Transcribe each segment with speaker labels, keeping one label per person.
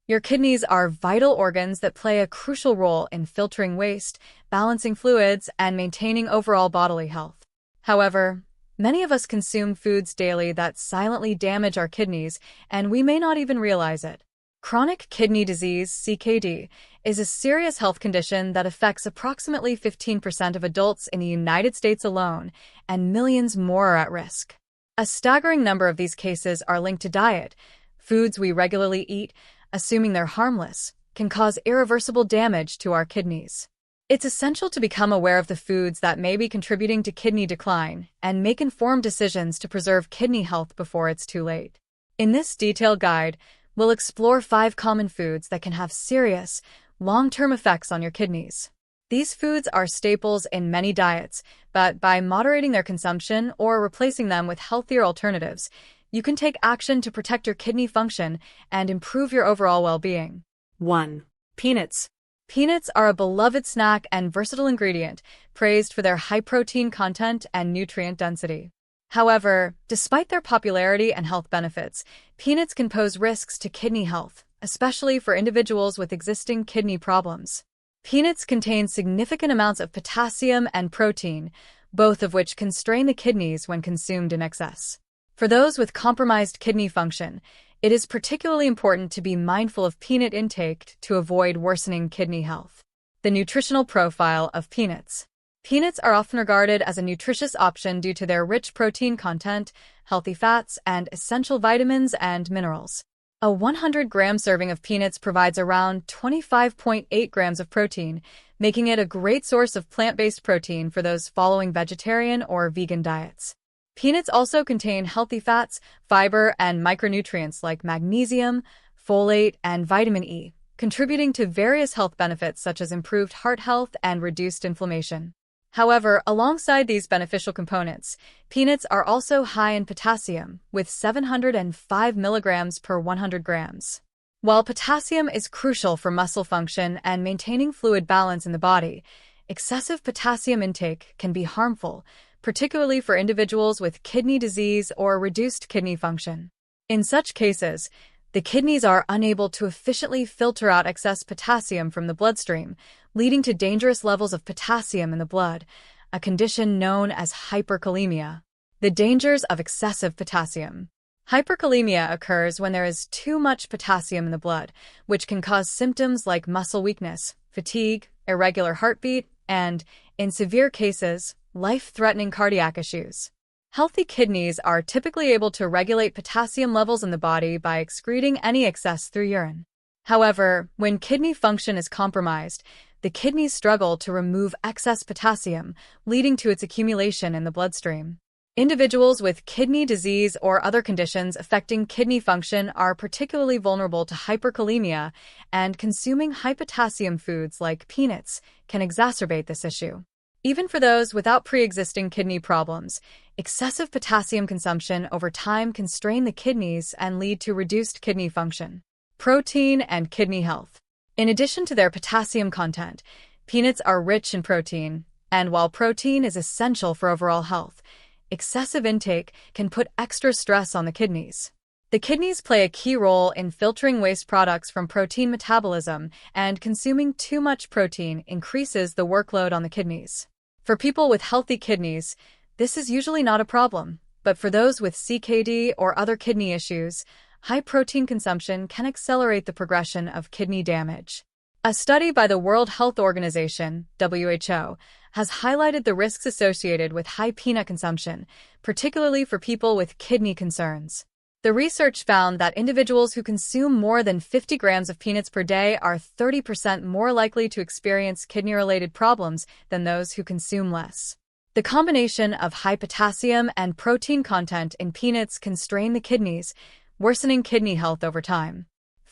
Speaker 1: Your kidneys are vital organs that play a crucial role in filtering waste, balancing fluids, and maintaining overall bodily health. However, many of us consume foods daily that silently damage our kidneys, and we may not even realize it. Chronic kidney disease, CKD, is a serious health condition that affects approximately 15% of adults in the United States alone, and millions more are at risk. A staggering number of these cases are linked to diet. Foods we regularly eat, assuming they're harmless, can cause irreversible damage to our kidneys. It's essential to become aware of the foods that may be contributing to kidney decline and make informed decisions to preserve kidney health before it's too late. In this detailed guide, we'll explore 5 common foods that can have serious, long-term effects on your kidneys. These foods are staples in many diets, but by moderating their consumption or replacing them with healthier alternatives, you can take action to protect your kidney function and improve your overall well-being.
Speaker 2: 1.
Speaker 1: Peanuts. Peanuts are a beloved snack and versatile ingredient, praised for their high protein content and nutrient density. However, despite their popularity and health benefits, peanuts can pose risks to kidney health, especially for individuals with existing kidney problems. Peanuts contain significant amounts of potassium and protein, both of which can strain the kidneys when consumed in excess. For those with compromised kidney function, it is particularly important to be mindful of peanut intake to avoid worsening kidney health. The nutritional profile of peanuts. Peanuts are often regarded as a nutritious option due to their rich protein content, healthy fats, and essential vitamins and minerals. A 100-gram serving of peanuts provides around 25.8 grams of protein, making it a great source of plant-based protein for those following vegetarian or vegan diets. Peanuts also contain healthy fats, fiber, and micronutrients like magnesium, folate, and vitamin E, contributing to various health benefits such as improved heart health and reduced inflammation. However, alongside these beneficial components, peanuts are also high in potassium, with 705 milligrams per 100 grams. While potassium is crucial for muscle function and maintaining fluid balance in the body, excessive potassium intake can be harmful, particularly for individuals with kidney disease or reduced kidney function. In such cases, the kidneys are unable to efficiently filter out excess potassium from the bloodstream, leading to dangerous levels of potassium in the blood, a condition known as hyperkalemia. The dangers of excessive potassium. Hyperkalemia occurs when there is too much potassium in the blood, which can cause symptoms like muscle weakness, fatigue, irregular heartbeat, and, in severe cases, life-threatening cardiac issues. Healthy kidneys are typically able to regulate potassium levels in the body by excreting any excess through urine. However, when kidney function is compromised, the kidneys struggle to remove excess potassium, leading to its accumulation in the bloodstream. Individuals with kidney disease or other conditions affecting kidney function are particularly vulnerable to hyperkalemia, and consuming high potassium foods like peanuts can exacerbate this issue. Even for those without pre-existing kidney problems, excessive potassium consumption over time can strain the kidneys and lead to reduced kidney function. Protein and kidney health. In addition to their potassium content, peanuts are rich in protein, and while protein is essential for overall health, excessive intake can put extra stress on the kidneys. The kidneys play a key role in filtering waste products from protein metabolism, and consuming too much protein increases the workload on the kidneys. For people with healthy kidneys, this is usually not a problem, but for those with CKD or other kidney issues, high protein consumption can accelerate the progression of kidney damage. A study by the World Health Organization, WHO, has highlighted the risks associated with high peanut consumption, particularly for people with kidney concerns. The research found that individuals who consume more than 50 grams of peanuts per day are 30% more likely to experience kidney-related problems than those who consume less. The combination of high potassium and protein content in peanuts can strain the kidneys, worsening kidney health over time.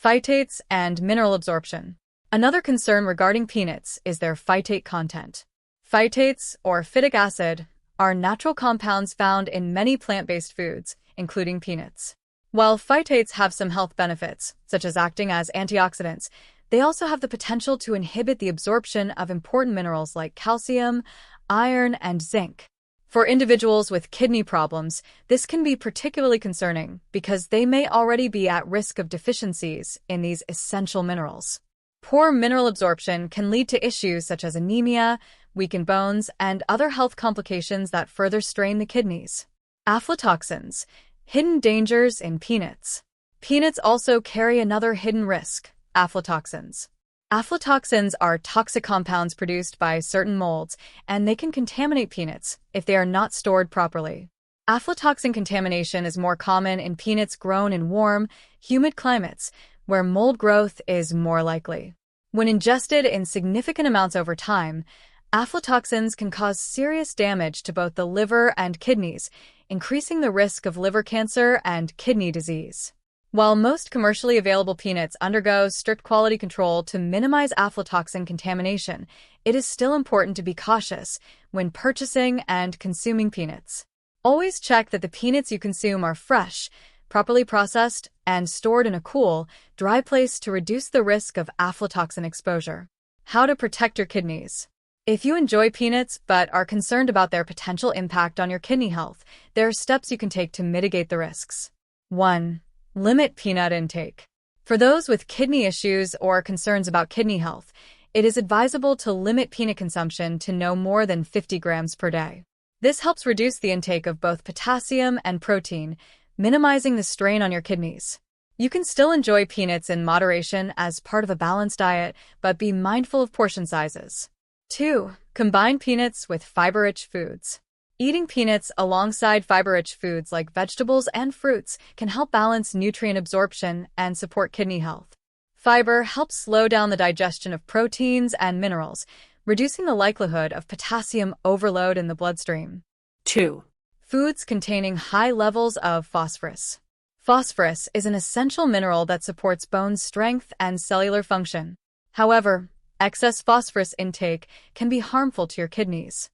Speaker 1: Phytates and mineral absorption. Another concern regarding peanuts is their phytate content. Phytates, or phytic acid, are natural compounds found in many plant-based foods, including peanuts. While phytates have some health benefits, such as acting as antioxidants, they also have the potential to inhibit the absorption of important minerals like calcium, iron, and zinc. For individuals with kidney problems, this can be particularly concerning because they may already be at risk of deficiencies in these essential minerals. Poor mineral absorption can lead to issues such as anemia, weakened bones, and other health complications that further strain the kidneys. Aflatoxins, hidden dangers in peanuts. Peanuts also carry another hidden risk, aflatoxins. Aflatoxins are toxic compounds produced by certain molds, and they can contaminate peanuts if they are not stored properly. Aflatoxin contamination is more common in peanuts grown in warm, humid climates, where mold growth is more likely. When ingested in significant amounts over time, aflatoxins can cause serious damage to both the liver and kidneys, increasing the risk of liver cancer and kidney disease. While most commercially available peanuts undergo strict quality control to minimize aflatoxin contamination, it is still important to be cautious when purchasing and consuming peanuts. Always check that the peanuts you consume are fresh, properly processed, and stored in a cool, dry place to reduce the risk of aflatoxin exposure. How to protect your kidneys. If you enjoy peanuts but are concerned about their potential impact on your kidney health, there are steps you can take to mitigate the risks. 1. Limit peanut intake. For those with kidney issues or concerns about kidney health, it is advisable to limit peanut consumption to no more than 50 grams per day. This helps reduce the intake of both potassium and protein, minimizing the strain on your kidneys. You can still enjoy peanuts in moderation as part of a balanced diet, but be mindful of portion sizes. 2. Combine peanuts with fiber-rich foods. Eating peanuts alongside fiber-rich foods like vegetables and fruits can help balance nutrient absorption and support kidney health. Fiber helps slow down the digestion of proteins and minerals, reducing the likelihood of potassium overload in the bloodstream.
Speaker 2: 2.
Speaker 1: Foods containing high levels of phosphorus. Phosphorus is an essential mineral that supports bone strength and cellular function. However, excess phosphorus intake can be harmful to your kidneys.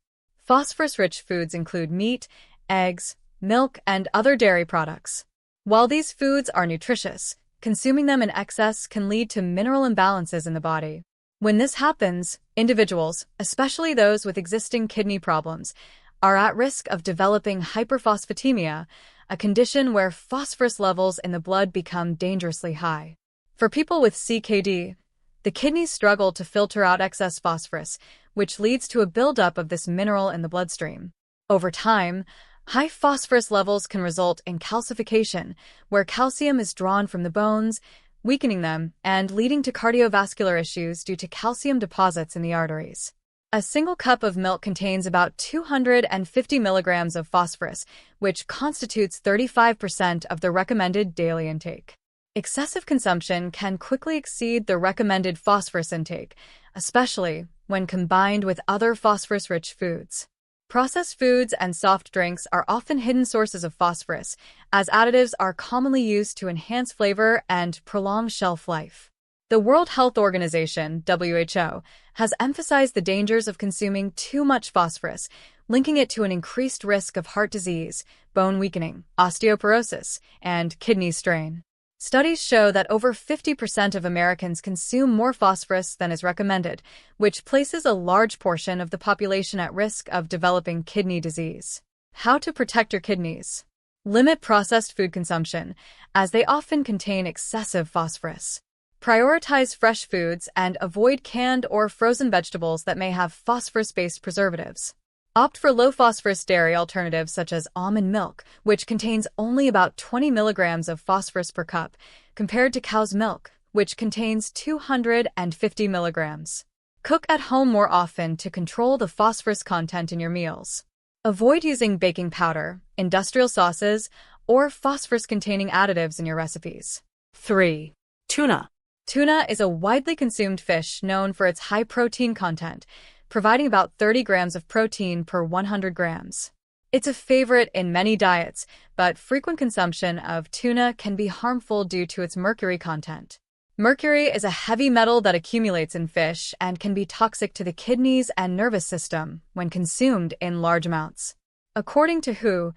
Speaker 1: Phosphorus-rich foods include meat, eggs, milk, and other dairy products. While these foods are nutritious, consuming them in excess can lead to mineral imbalances in the body. When this happens, individuals, especially those with existing kidney problems, are at risk of developing hyperphosphatemia, a condition where phosphorus levels in the blood become dangerously high. For people with CKD, the kidneys struggle to filter out excess phosphorus, which leads to a buildup of this mineral in the bloodstream. Over time, high phosphorus levels can result in calcification, where calcium is drawn from the bones, weakening them and leading to cardiovascular issues due to calcium deposits in the arteries. A single cup of milk contains about 250 milligrams of phosphorus, which constitutes 35% of the recommended daily intake. Excessive consumption can quickly exceed the recommended phosphorus intake, especially when combined with other phosphorus-rich foods. Processed foods and soft drinks are often hidden sources of phosphorus, as additives are commonly used to enhance flavor and prolong shelf life. The World Health Organization, WHO, has emphasized the dangers of consuming too much phosphorus, linking it to an increased risk of heart disease, bone weakening, osteoporosis, and kidney strain. Studies show that over 50% of Americans consume more phosphorus than is recommended, which places a large portion of the population at risk of developing kidney disease. How to protect your kidneys. Limit processed food consumption, as they often contain excessive phosphorus. Prioritize fresh foods and avoid canned or frozen vegetables that may have phosphorus-based preservatives. Opt for low-phosphorus dairy alternatives such as almond milk, which contains only about 20 milligrams of phosphorus per cup, compared to cow's milk, which contains 250 milligrams. Cook at home more often to control the phosphorus content in your meals. Avoid using baking powder, industrial sauces, or phosphorus-containing additives in your recipes. 3.
Speaker 2: Tuna.
Speaker 1: Tuna is a widely consumed fish known for its high protein content, providing about 30 grams of protein per 100 grams. It's a favorite in many diets, but frequent consumption of tuna can be harmful due to its mercury content. Mercury is a heavy metal that accumulates in fish and can be toxic to the kidneys and nervous system when consumed in large amounts. According to WHO,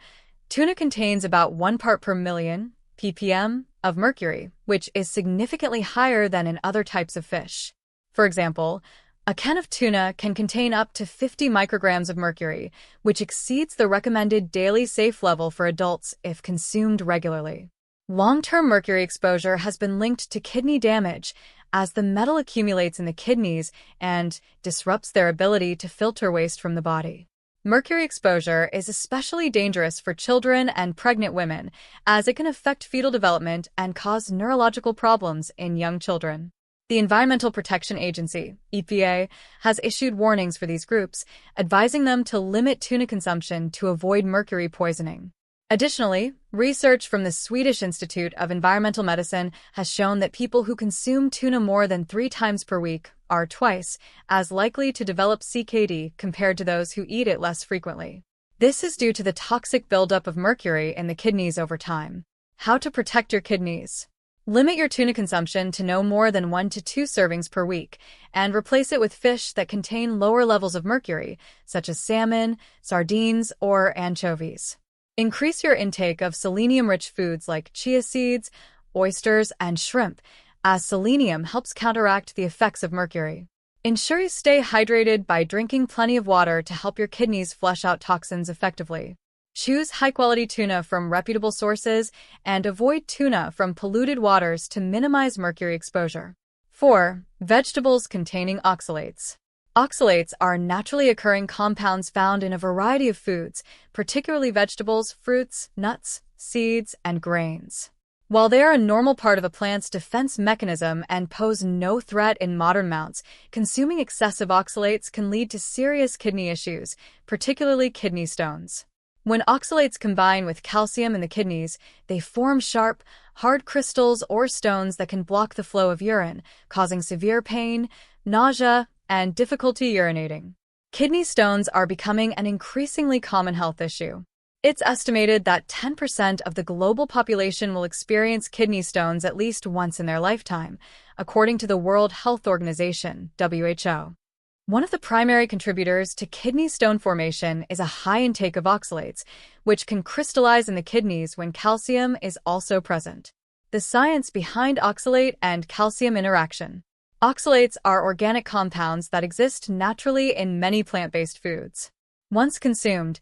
Speaker 1: tuna contains about 1 part per million, ppm, of mercury, which is significantly higher than in other types of fish. For example, A can of tuna can contain up to 50 micrograms of mercury, which exceeds the recommended daily safe level for adults if consumed regularly. Long-term mercury exposure has been linked to kidney damage, as the metal accumulates in the kidneys and disrupts their ability to filter waste from the body. Mercury exposure is especially dangerous for children and pregnant women, as it can affect fetal development and cause neurological problems in young children. The Environmental Protection Agency, EPA, has issued warnings for these groups, advising them to limit tuna consumption to avoid mercury poisoning. Additionally, research from the Swedish Institute of Environmental Medicine has shown that people who consume tuna more than 3 times per week are twice as likely to develop CKD compared to those who eat it less frequently. This is due to the toxic buildup of mercury in the kidneys over time. How to protect your kidneys. Limit your tuna consumption to no more than 1 to 2 servings per week, and replace it with fish that contain lower levels of mercury, such as salmon, sardines, or anchovies. Increase your intake of selenium-rich foods like chia seeds, oysters, and shrimp, as selenium helps counteract the effects of mercury. Ensure you stay hydrated by drinking plenty of water to help your kidneys flush out toxins effectively. Choose high-quality tuna from reputable sources and avoid tuna from polluted waters to minimize mercury exposure. 4. Vegetables containing oxalates. Oxalates are naturally occurring compounds found in a variety of foods, particularly vegetables, fruits, nuts, seeds, and grains. While they are a normal part of a plant's defense mechanism and pose no threat in modern mounts, consuming excessive oxalates can lead to serious kidney issues, particularly kidney stones. When oxalates combine with calcium in the kidneys, they form sharp, hard crystals or stones that can block the flow of urine, causing severe pain, nausea, and difficulty urinating. Kidney stones are becoming an increasingly common health issue. It's estimated that 10% of the global population will experience kidney stones at least once in their lifetime, according to the World Health Organization, WHO. One of the primary contributors to kidney stone formation is a high intake of oxalates, which can crystallize in the kidneys when calcium is also present. The science behind oxalate and calcium interaction. Oxalates are organic compounds that exist naturally in many plant-based foods. Once consumed,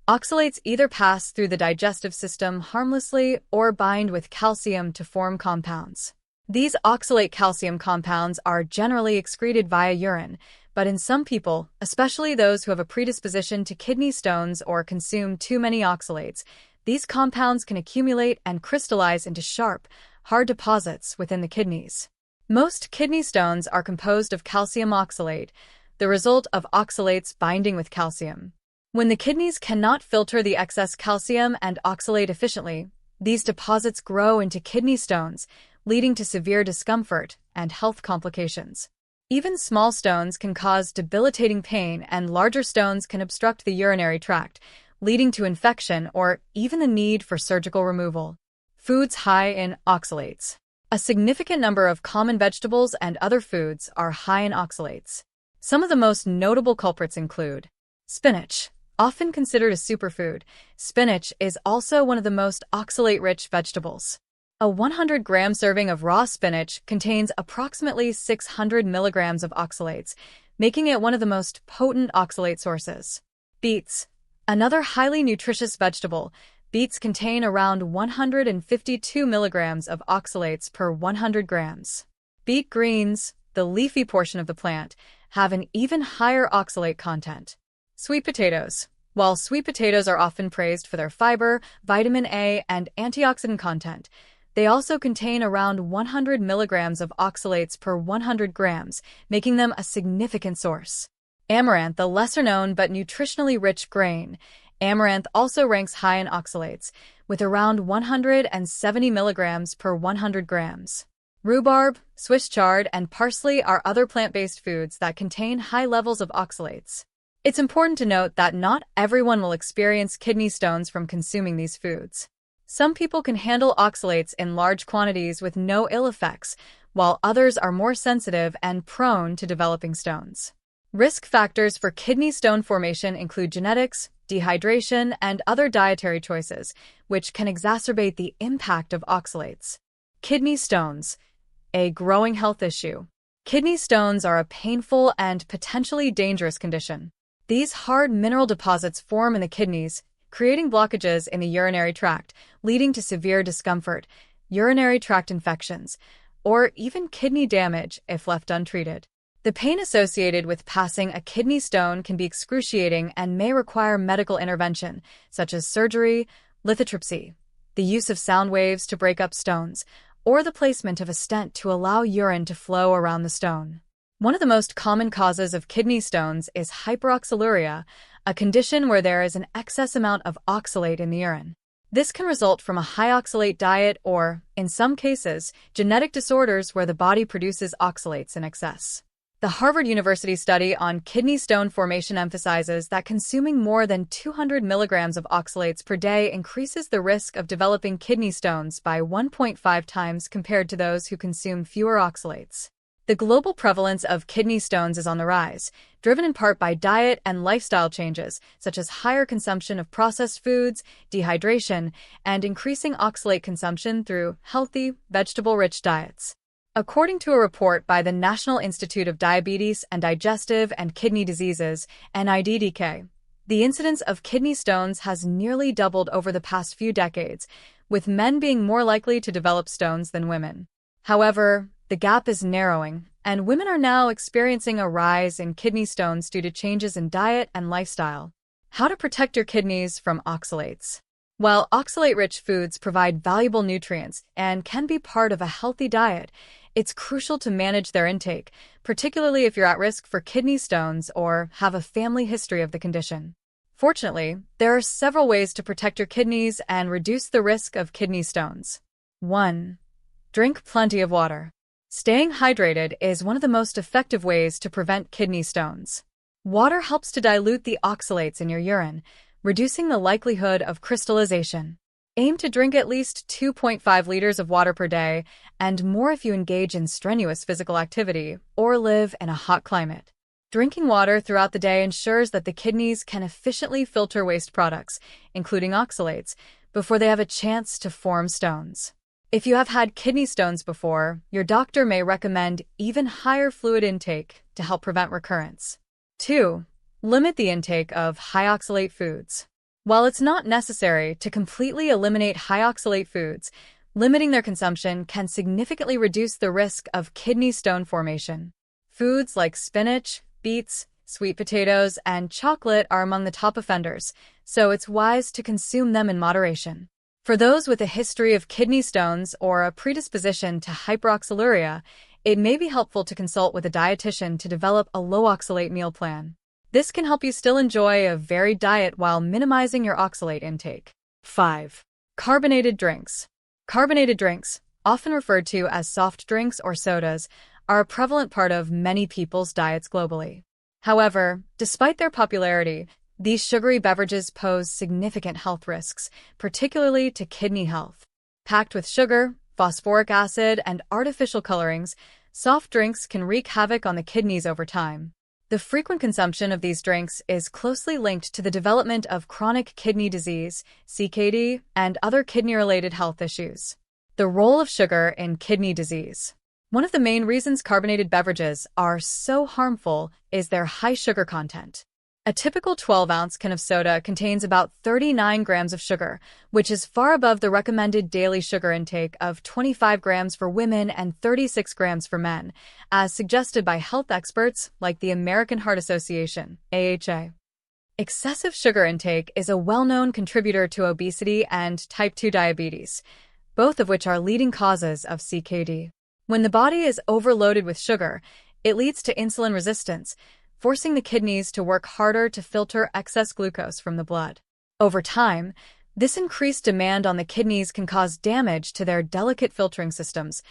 Speaker 1: oxalates either pass through the digestive system harmlessly or bind with calcium to form compounds. These oxalate calcium compounds are generally excreted via urine, but in some people, especially those who have a predisposition to kidney stones or consume too many oxalates, these compounds can accumulate and crystallize into sharp, hard deposits within the kidneys. Most kidney stones are composed of calcium oxalate, the result of oxalates binding with calcium. When the kidneys cannot filter the excess calcium and oxalate efficiently, these deposits grow into kidney stones, leading to severe discomfort and health complications. Even small stones can cause debilitating pain, and larger stones can obstruct the urinary tract, leading to infection or even the need for surgical removal. Foods high in oxalates. A significant number of common vegetables and other foods are high in oxalates. Some of the most notable culprits include spinach. Often considered a superfood, spinach is also one of the most oxalate-rich vegetables. A 100-gram serving of raw spinach contains approximately 600 milligrams of oxalates, making it one of the most potent oxalate sources. Beets. Another highly nutritious vegetable, beets contain around 152 milligrams of oxalates per 100 grams. Beet greens, the leafy portion of the plant, have an even higher oxalate content. Sweet potatoes. While sweet potatoes are often praised for their fiber, vitamin A, and antioxidant content, they also contain around 100 milligrams of oxalates per 100 grams, making them a significant source. Amaranth, the lesser-known but nutritionally rich grain. Amaranth also ranks high in oxalates, with around 170 milligrams per 100 grams. Rhubarb, Swiss chard, and parsley are other plant-based foods that contain high levels of oxalates. It's important to note that not everyone will experience kidney stones from consuming these foods. Some people can handle oxalates in large quantities with no ill effects, while others are more sensitive and prone to developing stones. Risk factors for kidney stone formation include genetics, dehydration, and other dietary choices, which can exacerbate the impact of oxalates. Kidney stones, a growing health issue. Kidney stones are a painful and potentially dangerous condition. These hard mineral deposits form in the kidneys, creating blockages in the urinary tract, leading to severe discomfort, urinary tract infections, or even kidney damage if left untreated. The pain associated with passing a kidney stone can be excruciating and may require medical intervention, such as surgery, lithotripsy, the use of sound waves to break up stones, or the placement of a stent to allow urine to flow around the stone. One of the most common causes of kidney stones is hyperoxaluria, a condition where there is an excess amount of oxalate in the urine. This can result from a high oxalate diet or, in some cases, genetic disorders where the body produces oxalates in excess. The Harvard University study on kidney stone formation emphasizes that consuming more than 200 milligrams of oxalates per day increases the risk of developing kidney stones by 1.5 times compared to those who consume fewer oxalates. The global prevalence of kidney stones is on the rise, driven in part by diet and lifestyle changes, such as higher consumption of processed foods, dehydration, and increasing oxalate consumption through healthy, vegetable-rich diets. According to a report by the National Institute of Diabetes and Digestive and Kidney Diseases, NIDDK, the incidence of kidney stones has nearly doubled over the past few decades, with men being more likely to develop stones than women. However, the gap is narrowing, and women are now experiencing a rise in kidney stones due to changes in diet and lifestyle. How to protect your kidneys from oxalates. While oxalate-rich foods provide valuable nutrients and can be part of a healthy diet, it's crucial to manage their intake, particularly if you're at risk for kidney stones or have a family history of the condition. Fortunately, there are several ways to protect your kidneys and reduce the risk of kidney stones. 1. Drink plenty of water. Staying hydrated is one of the most effective ways to prevent kidney stones. Water helps to dilute the oxalates in your urine, reducing the likelihood of crystallization. Aim to drink at least 2.5 liters of water per day, and more if you engage in strenuous physical activity or live in a hot climate. Drinking water throughout the day ensures that the kidneys can efficiently filter waste products, including oxalates, before they have a chance to form stones. If you have had kidney stones before, your doctor may recommend even higher fluid intake to help prevent recurrence. 2. Limit the intake of high oxalate foods. While it's not necessary to completely eliminate high oxalate foods, limiting their consumption can significantly reduce the risk of kidney stone formation. Foods like spinach, beets, sweet potatoes, and chocolate are among the top offenders, so it's wise to consume them in moderation. For those with a history of kidney stones or a predisposition to hyperoxaluria, it may be helpful to consult with a dietitian to develop a low-oxalate meal plan. This can help you still enjoy a varied diet while minimizing your oxalate intake. 5. Carbonated drinks. Carbonated drinks, often referred to as soft drinks or sodas, are a prevalent part of many people's diets globally. However, despite their popularity, these sugary beverages pose significant health risks, particularly to kidney health. Packed with sugar, phosphoric acid, and artificial colorings, soft drinks can wreak havoc on the kidneys over time. The frequent consumption of these drinks is closely linked to the development of chronic kidney disease, CKD, and other kidney-related health issues. The role of sugar in kidney disease. One of the main reasons carbonated beverages are so harmful is their high sugar content. A typical 12-ounce can of soda contains about 39 grams of sugar, which is far above the recommended daily sugar intake of 25 grams for women and 36 grams for men, as suggested by health experts like the American Heart Association, AHA. Excessive sugar intake is a well-known contributor to obesity and type 2 diabetes, both of which are leading causes of CKD. When the body is overloaded with sugar, it leads to insulin resistance, forcing the kidneys to work harder to filter excess glucose from the blood. Over time, this increased demand on the kidneys can cause damage to their delicate filtering systems,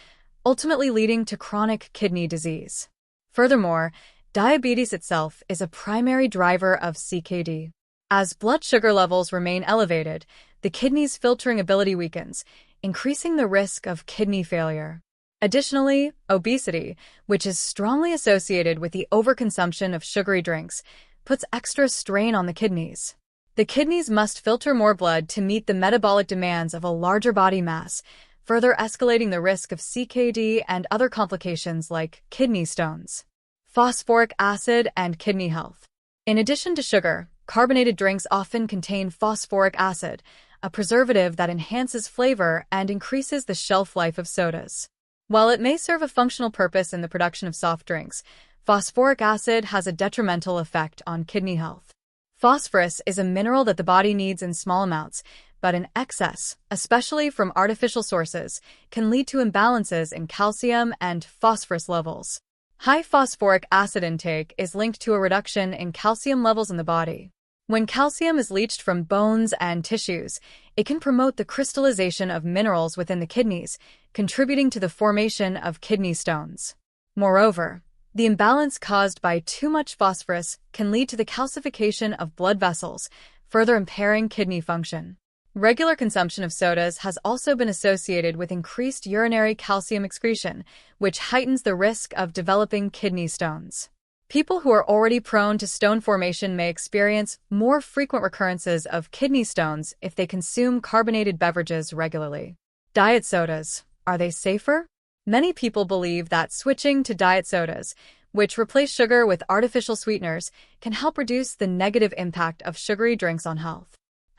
Speaker 1: ultimately leading to chronic kidney disease. Furthermore, diabetes itself is a primary driver of CKD. As blood sugar levels remain elevated, the kidney's filtering ability weakens, increasing the risk of kidney failure. Additionally, obesity, which is strongly associated with the overconsumption of sugary drinks, puts extra strain on the kidneys. The kidneys must filter more blood to meet the metabolic demands of a larger body mass, further escalating the risk of CKD and other complications like kidney stones. Phosphoric acid and kidney health. In addition to sugar, carbonated drinks often contain phosphoric acid, a preservative that enhances flavor and increases the shelf life of sodas. While it may serve a functional purpose in the production of soft drinks, phosphoric acid has a detrimental effect on kidney health. Phosphorus is a mineral that the body needs in small amounts, but in excess, especially from artificial sources, can lead to imbalances in calcium and phosphorus levels. High phosphoric acid intake is linked to a reduction in calcium levels in the body. When calcium is leached from bones and tissues, it can promote the crystallization of minerals within the kidneys, contributing to the formation of kidney stones. Moreover, the imbalance caused by too much phosphorus can lead to the calcification of blood vessels, further impairing kidney function. Regular consumption of sodas has also been associated with increased urinary calcium excretion, which heightens the risk of developing kidney stones. People who are already prone to stone formation may experience more frequent recurrences of kidney stones if they consume carbonated beverages regularly. Diet sodas, are they safer? Many people believe that switching to diet sodas, which replace sugar with artificial sweeteners, can help reduce the negative impact of sugary drinks on health.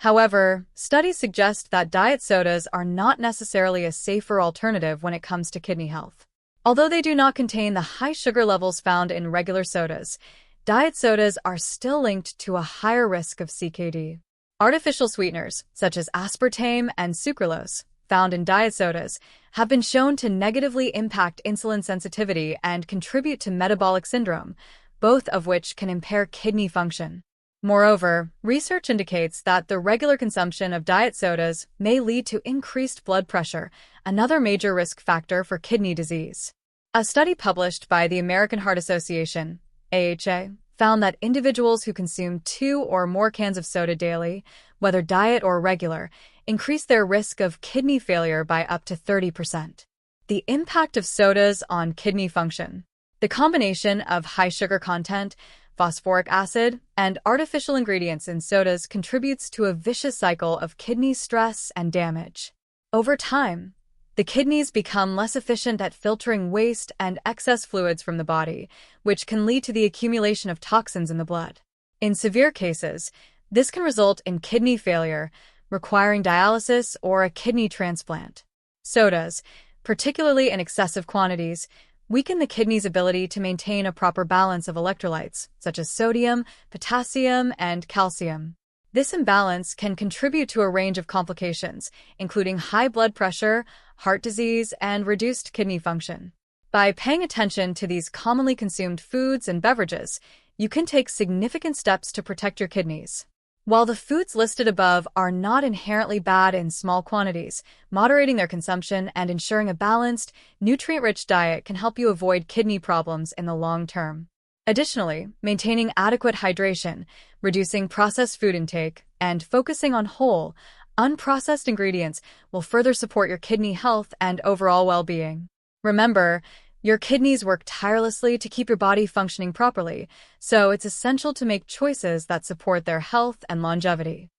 Speaker 1: However, studies suggest that diet sodas are not necessarily a safer alternative when it comes to kidney health. Although they do not contain the high sugar levels found in regular sodas, diet sodas are still linked to a higher risk of CKD. Artificial sweeteners, such as aspartame and sucralose, found in diet sodas, have been shown to negatively impact insulin sensitivity and contribute to metabolic syndrome, both of which can impair kidney function. Moreover, research indicates that the regular consumption of diet sodas may lead to increased blood pressure, another major risk factor for kidney disease. A study published by the American Heart Association, AHA, found that individuals who consume 2 or more cans of soda daily, whether diet or regular, increase their risk of kidney failure by up to 30%. The impact of sodas on kidney function. The combination of high sugar content, phosphoric acid, and artificial ingredients in sodas contributes to a vicious cycle of kidney stress and damage. Over time, the kidneys become less efficient at filtering waste and excess fluids from the body, which can lead to the accumulation of toxins in the blood. In severe cases, this can result in kidney failure, requiring dialysis or a kidney transplant. Sodas, particularly in excessive quantities, weaken the kidney's ability to maintain a proper balance of electrolytes, such as sodium, potassium, and calcium. This imbalance can contribute to a range of complications, including high blood pressure, heart disease, and reduced kidney function. By paying attention to these commonly consumed foods and beverages, you can take significant steps to protect your kidneys. While the foods listed above are not inherently bad in small quantities, moderating their consumption and ensuring a balanced, nutrient-rich diet can help you avoid kidney problems in the long term. Additionally, maintaining adequate hydration, reducing processed food intake, and focusing on whole, unprocessed ingredients will further support your kidney health and overall well-being. Remember, your kidneys work tirelessly to keep your body functioning properly, so it's essential to make choices that support their health and longevity.